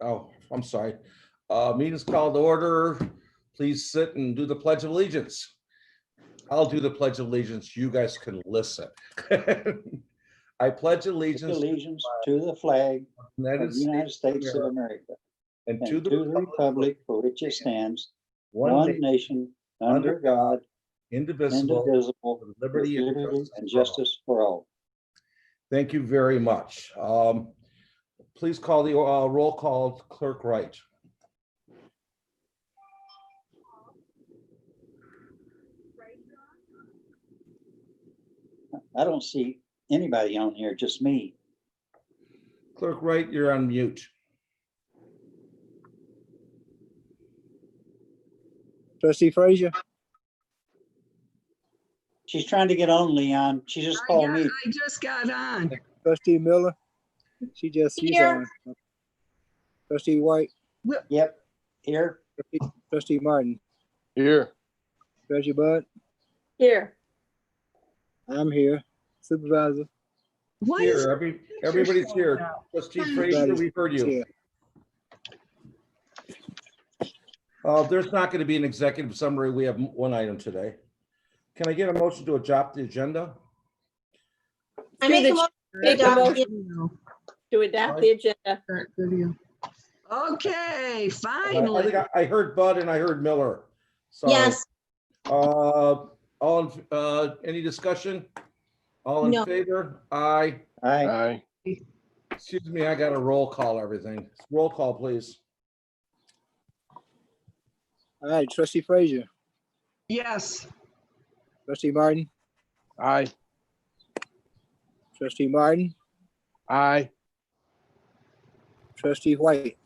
Oh, I'm sorry. Meeting's called to order. Please sit and do the Pledge of Allegiance. I'll do the Pledge of Allegiance. You guys can listen. I pledge allegiance Allegiance to the flag to the of the United States of America and and to to the republic for which it stands, one one nation, under God, indivisible, indivisible, with with liberty and liberty justice and for all. justice for all. Thank you very much. Please call the roll call, Clerk Wright. I don't see anybody on here, just me. Clerk Wright, you're on mute. Trustee Frazier, She's trying to get on, Leon. She just called me. I just got on. Trustee Miller, she's Here. on. Trustee White, Yep, here. Trustee Martin, Here. Treasurer Bud, Here. I'm here. Supervisor, Why is Here, everybody's here. Trustee Frazier, we heard you. here. There's not going to be an executive summary. We have one item today. Can I get a motion to adopt the agenda? I make a motion to adopt the- video? to adopt the agenda. Start video. Okay, I finally. think I heard Bud and I heard Miller. So, Yes, any discussion? All in No. favor? Aye. Aye. Aye. Excuse me, I got to roll call everything. Roll call, please. All right, Trustee Frazier, Yes, Trustee Martin, Aye. Trustee Martin, Aye. Trustee White,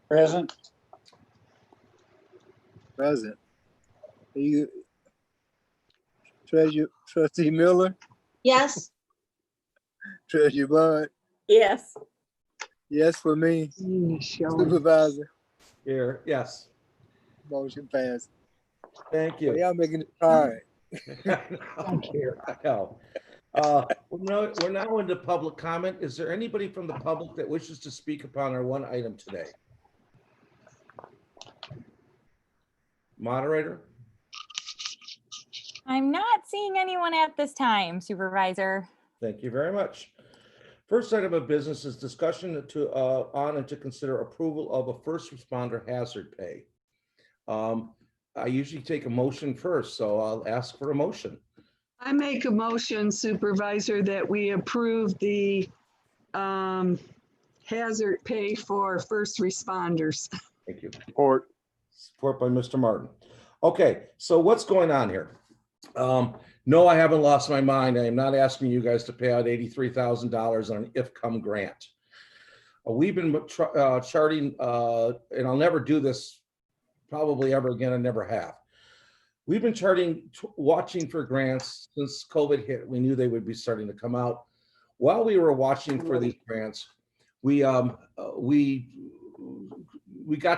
Present. present. You, Trustee Miller, yes, Treasurer Bud, yes. yes for me. show. Supervisor, Here, yes. motion passed. Thank Well, you. y'all making it hard. I know. We're now into public comment. Is there anybody from the public that wishes to speak upon our one item today? Moderator? I'm not seeing anyone at this time, Supervisor. Thank you very much. First item of business is discussion on and to consider approval of a first responder hazard pay. I usually take a motion first, so I'll ask for a motion. I make a motion, Supervisor, that we approve the hazard pay for first responders. Thank you. Support. Support by Mr. Martin. Okay, so what's going on here? No, I haven't lost my mind. I am not asking you guys to pay out $83,000 on an if-come grant. We've been charting, and I'll never do this probably ever again. I never have. We've been charting, watching for grants since COVID hit. We knew they would be starting to come out. While we were watching for these grants, we got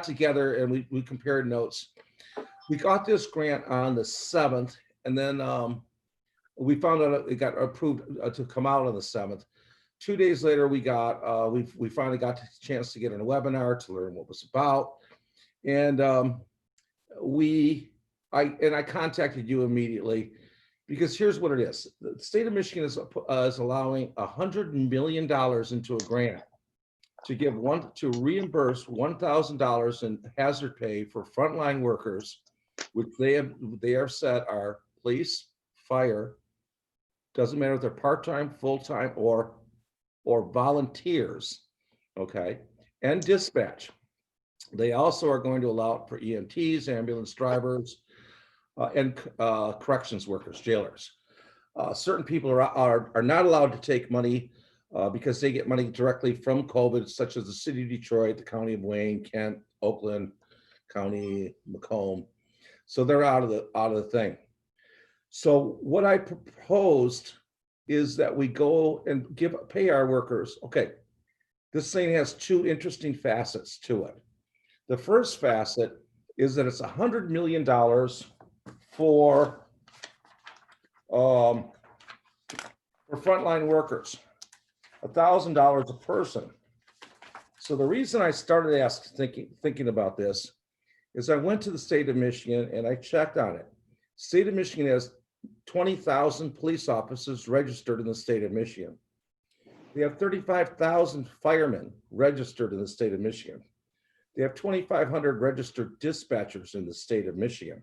together and we compared notes. We got this grant on the 7th, and then we found out it got approved to come out on the 7th. 2 days later, we finally got the chance to get in a webinar to learn what it was about, and I contacted you immediately because here's what it is: the state of Michigan is allowing $100 million into a grant to reimburse $1,000 in hazard pay for frontline workers, which they have said are police, fire, doesn't matter if they're part-time, full-time, or volunteers, okay, and dispatch. They also are going to allow it for EMTs, ambulance drivers, and corrections workers, jailers. Certain people are not allowed to take money because they get money directly from COVID, such as the city of Detroit, the county of Wayne, Kent, Oakland County, Macomb. So they're out of the thing. So what I proposed is that we go and pay our workers. Okay, this thing has two interesting facets to it. The first facet is that it's $100 million for frontline workers, $1,000 a person. So the reason I started thinking about this is I went to the state of Michigan and I checked on it. State of Michigan has 20,000 police officers registered in the state of Michigan. They have 35,000 firemen registered in the state of Michigan. They have 2,500 registered dispatchers in the state of Michigan.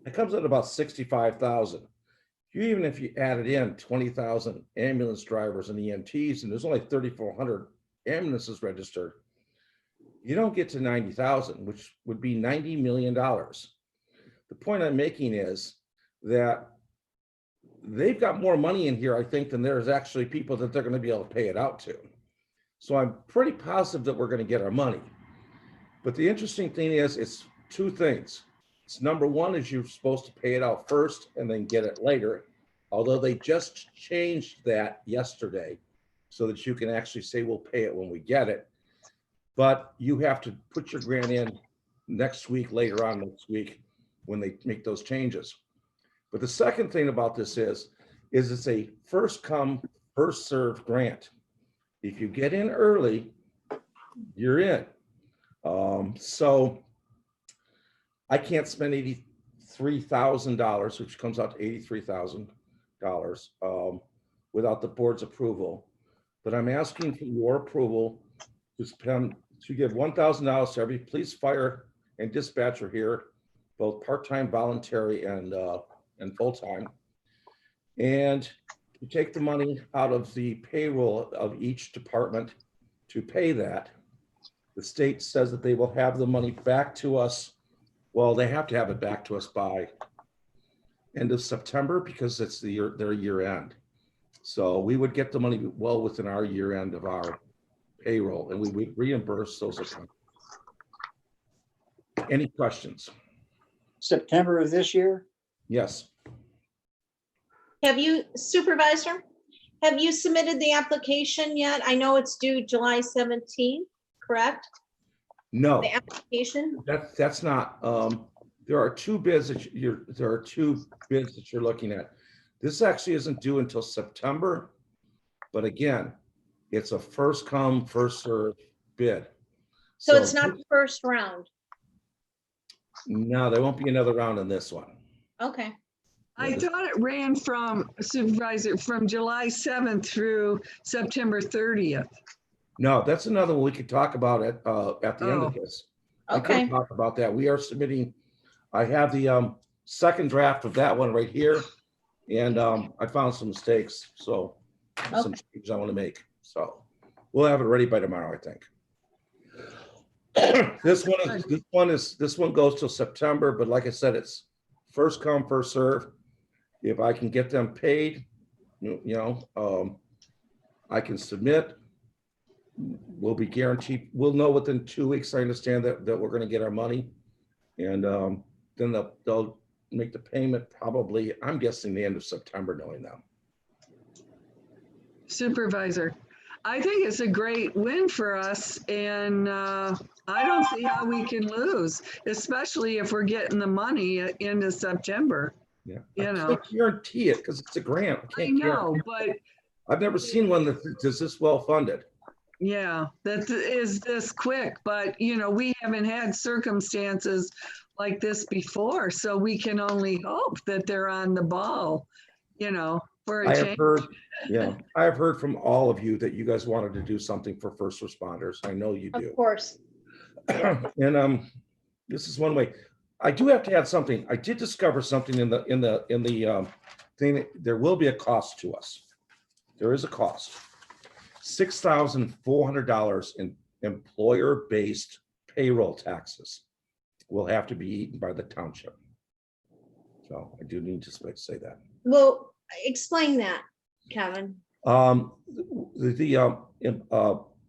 It comes at about 65,000. Even if you added in 20,000 ambulance drivers and EMTs, and there's only 3,400 ambulances registered, you don't get to 90,000, which would be $90 million. The point I'm making is that they've got more money in here, I think, than there's actually people that they're going to be able to pay it out to. So I'm pretty positive that we're going to get our money. But the interesting thing is, it's two things. It's number one is you're supposed to pay it out first and then get it later. Although they just changed that yesterday so that you can actually say, we'll pay it when we get it. But you have to put your grant in next week, later on next week, when they make those changes. But the second thing about this is it's a first come, first served grant. If you get in early, you're in. So I can't spend $83,000, which comes out to $83,000 without the board's approval. But I'm asking for your approval to give $1,000 to every police, fire, and dispatcher here, both part-time, voluntary, and full-time. And to take the money out of the payroll of each department to pay that. The state says that they will have the money back to us. Well, they have to have it back to us by end of September because it's their year end. So we would get the money well within our year end of our payroll, and we would reimburse those accounts. Any questions? September of this year? Yes. Have you, Supervisor, have you submitted the application yet? I know it's due July 17th, correct? No, The application? that's not. There are two bids that you're looking at. This actually isn't due until September, but again, it's a first come, first served bid. So it's not the first round. No, there won't be another round on this one. Okay. I thought it ran from Supervisor from July 7th through September 30th. No, that's another one we could talk about at the end of this. I Okay. could talk about that. We are submitting, I have the second draft of that one right here. And I found some mistakes, so some changes I want to make. So we'll have it ready by tomorrow, I think. This one goes till September, but like I said, it's first come, first serve. If I can get them paid, I can submit. We'll be guaranteed. We'll know within 2 weeks. I understand that we're going to get our money, and then they'll make the payment probably. I'm guessing the end of September, knowing them. Supervisor, I think it's a great win for us, and I don't see how we can lose, especially if we're getting the money at end of September. Yeah, You I know. can't guarantee it because it's a grant. I know, but I've never seen one that's this well funded. yeah, that is this quick, but we haven't had circumstances like this before, so we can only hope that they're on the ball, for a I change. have heard from all of you that you guys wanted to do something for first responders. I know you do. Of course. And this is one way. I do have to add something. I did discover something in the thing. There will be a cost to us. There is a cost. $6,400 in employer-based payroll taxes will have to be eaten by the township. So I do need to say that. Well, explain that, Kevin. The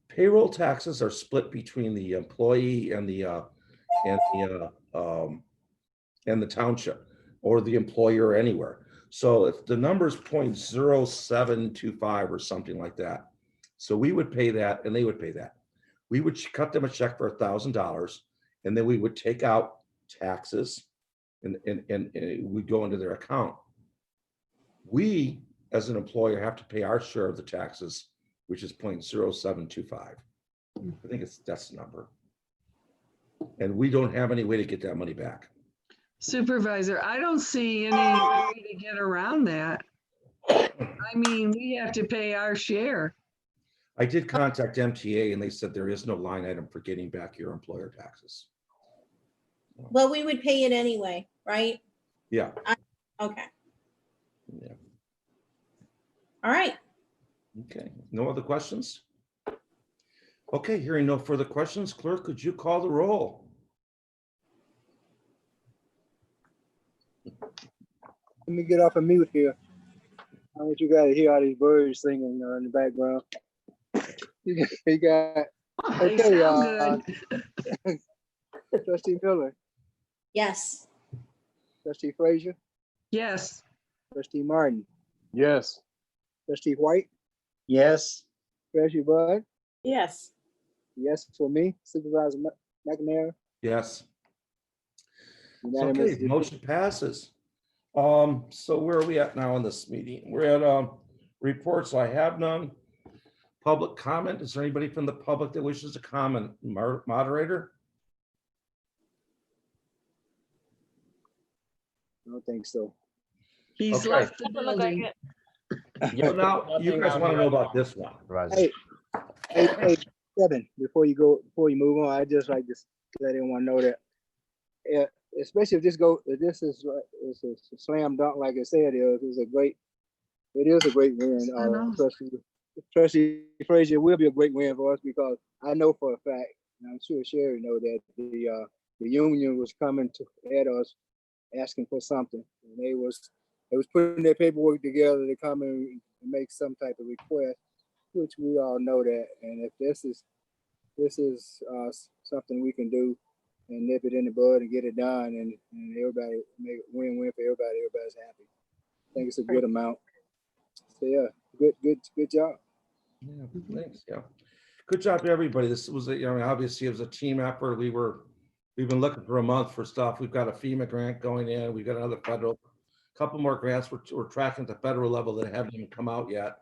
payroll taxes are split between the employee and the township or the employer anywhere. So if the number is 0.0725 or something like that, so we would pay that and they would pay that. We would cut them a check for $1,000 and then we would take out taxes and we go into their account. We, as an employer, have to pay our share of the taxes, which is 0.0725. I think that's the number. And we don't have any way to get that money back. Supervisor, I don't see any way to get around that. I mean, we have to pay our share. I did contact MTA and they said there is no line item for getting back your employer taxes. Well, we would pay it anyway, right? Yeah. Okay, Yeah. all right. Okay. No other questions? Okay, hearing no further questions, clerk, could you call the roll? Let me get off of mute here. I want you guys to hear all these birds singing in the background. You got They Okay, sound good. Trustee Miller, Yes, Trustee Frazier, Yes, Trustee Martin, Yes. Trustee White, Yes. Treasurer Bud. Yes. Yes for me. Supervisor McNair. Yes. It's Unanimous. okay, motion passes. So where are we at now in this meeting? We're at reports. I have none. Public comment. Is there anybody from the public that wishes to comment? Moderator? I don't think so. he's Okay. left the Doesn't look like building. it. So now you guys want to know about this one. Hey, hey, Kevin, before you move on, I just like to let everyone know that, especially if this is a slam dunk, like I said, it is a great win. I know. Trustee Frazier will be a great win for us because I know for a fact, and I'm sure Sherry know that the union was coming at us asking for something, and they was putting their paperwork together to come and make some type of request, which we all know that. And if this is something we can do and nip it in the bud and get it done, and everybody make it win-win for everybody, everybody's happy. I think it's a good amount. So yeah, good job. Yeah, thanks. Yeah. Good job to everybody. This was obviously it was a team effort. We've been looking for a month for stuff. We've got a FEMA grant going in. We've got another federal, couple more grants we're tracking at the federal level that haven't even come out yet.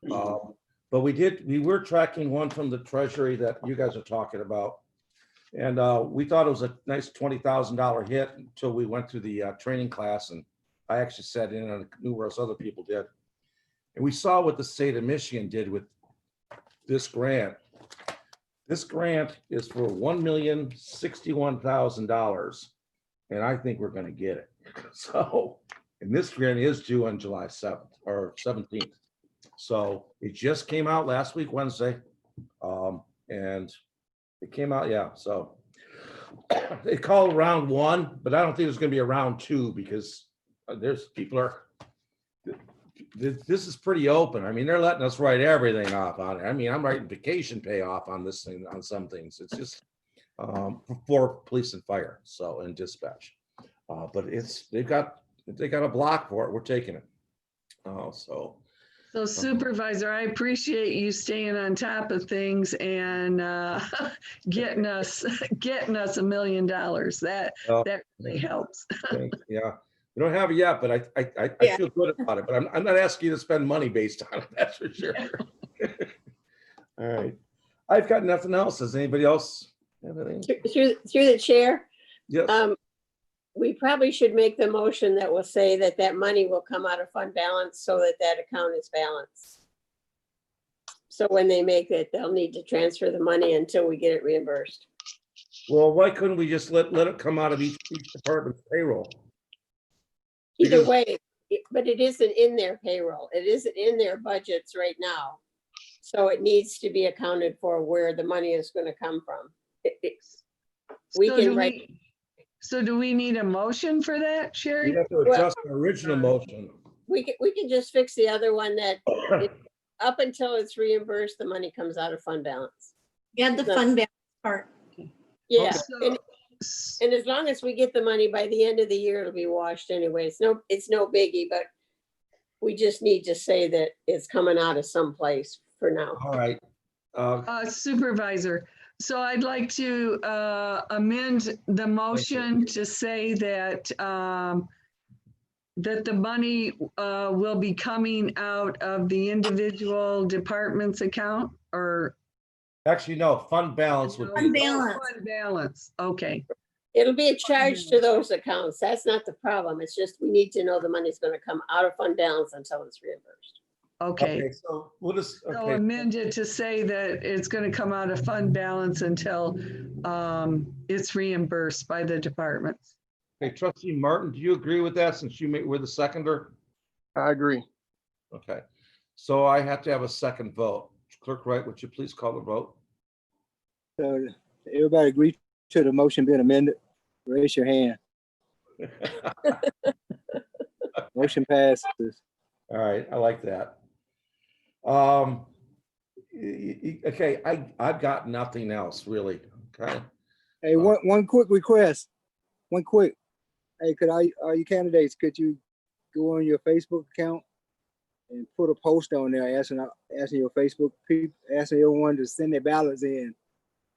But we were tracking one from the Treasury that you guys are talking about. And we thought it was a nice $20,000 hit until we went through the training class. And I actually sat in and numerous other people did. And we saw what the state of Michigan did with this grant. This grant is for $1,061,000. And I think we're going to get it. So, and this grant is due on July 7th or 17th. So it just came out last week, Wednesday. And it came out, yeah. So they call round one, but I don't think there's going to be a round two because this is pretty open. I mean, they're letting us write everything off on it. I mean, I'm writing vacation pay off on this thing, on some things. It's just for police and fire, so, and dispatch. But they got a block for it. We're taking it. So Supervisor, I appreciate you staying on top of things and getting us $1 million. That really helps. Yeah, we don't have it yet, but I feel good about it. But I'm not asking you to spend money based on it. That's for sure. All right, I've got nothing else. Does anybody else have anything? Through the chair, Yes. we probably should make the motion that will say that money will come out of fund balance so that account is balanced. So when they make it, they'll need to transfer the money until we get it reimbursed. Well, why couldn't we just let it come out of each department's payroll? Either Because- way, but it isn't in their payroll. It isn't in their budgets right now. So it needs to be accounted for where the money is going to come from. We can write. So do we need a motion for that, We Sherry? have to adjust the original motion. We can just fix the other one that up until it's reimbursed, the money comes out of fund balance. add the fund balance part. Yeah, So- and as long as we get the money by the end of the year, it'll be washed anyway. It's no biggie, but we just need to say that it's coming out of someplace for now. All right. Supervisor, so I'd like to amend the motion to say that that the money will be coming out of the individual department's account, or Actually, no, fund balance would Fund be, balance. Fund balance, okay. It'll be a charge to those accounts. That's not the problem. It's just we need to know the money's gonna come out of fund balance until it's reimbursed. Okay, okay, so we'll just, so okay, amend it to say that it's gonna come out of fund balance until it's reimbursed by the departments. okay, trustee Martin, do you agree with that since were the seconder? I agree. Okay, so I have to have a second vote. Clerk Wright, would you please call the vote? So everybody agree to the motion being amended? Raise your hand. Motion passes. All right, I like that. Okay, I've got nothing else really, okay? Hey, one quick request. One quick. Hey, are you candidates, could you go on your Facebook account and put a post on there asking your Facebook people, asking everyone to send their ballots in.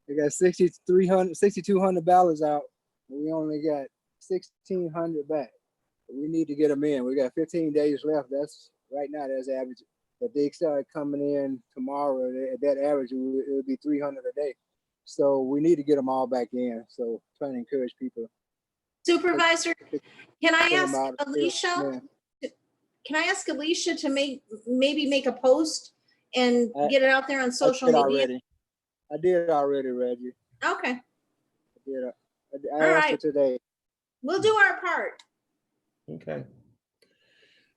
They got 6,200 ballots out. And we only got 1,600 back. We need to get them in. We got 15 days left. That's right now, that's average. If they start coming in tomorrow, at that average, it would be 300 a day. So we need to get them all back in. So trying to encourage people. Supervisor, can I Fill 'em ask out. Alicia? Yeah. Can I ask Alicia to maybe make a post and get it out there on I social did media? already. I did already, Reggie. Okay, I did. I All asked her right. today. we'll do our part. Okay.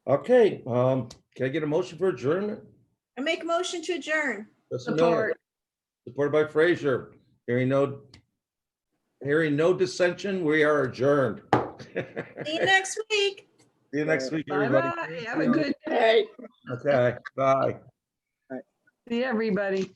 Okay, can I get a motion for adjournment? I make a motion to adjourn. Trustee Miller, Support. supported by Frazier. Hearing no dissension, we are adjourned. See you next week. See you next week, everybody. Bye-bye. Have a good All day. right. Okay, bye. See everybody.